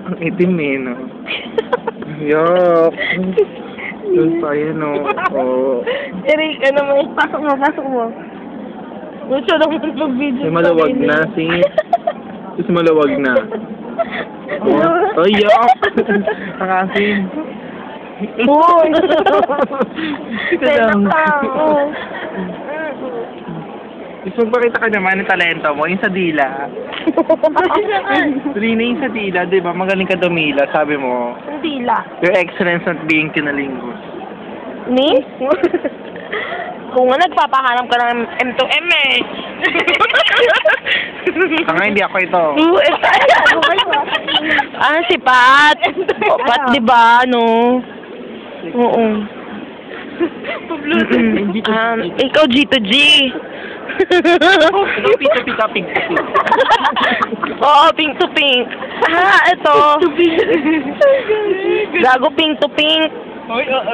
Ang itim eh, no? Yuck. Doon pa yan, no? Oh. Eric, ano mo? Pasok mo, pasok mo. Gusto lang mo mag-video. Ay, malawag na, singit. Tapos malawag na. Oh, yuck. Ang asin. Uy! Ito lang. Oo. Gusto magpakita ka naman ng talento mo, yung sa dila. Rina, yung sa dila, di ba? Magaling ka dumila, sabi mo. Hindi la. Your excellence at being kinalingus. Ni? Kung nga nagpapahanap ka ng M2M eh. Nga, hindi ako ito. Si Pat. Pat, di ba, no? Oo. Ikaw G2G. Pito, pink. Oo, pink to pink. Ito. Gago pink to pink.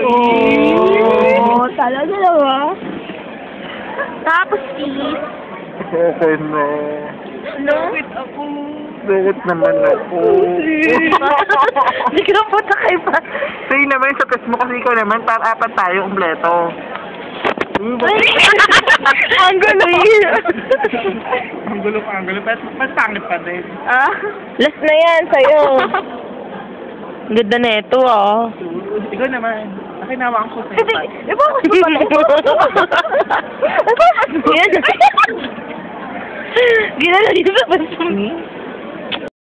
Oh, talaga naman. Tapos Okay na. Lungit ako. Lungit naman ako. Hindi ka na punta kay Pat. Sa'yo naman sa test mo kasi ikaw naman, apat tayo kumpleto. Ang gulo yun. Ang gulo pa. Ba't pangit pa din? Last na yan sa'yo. Ganda na ito, Ikaw naman. Nakinawa ko sa'yo. Bakit mo pala? Ginala dito sa bansa.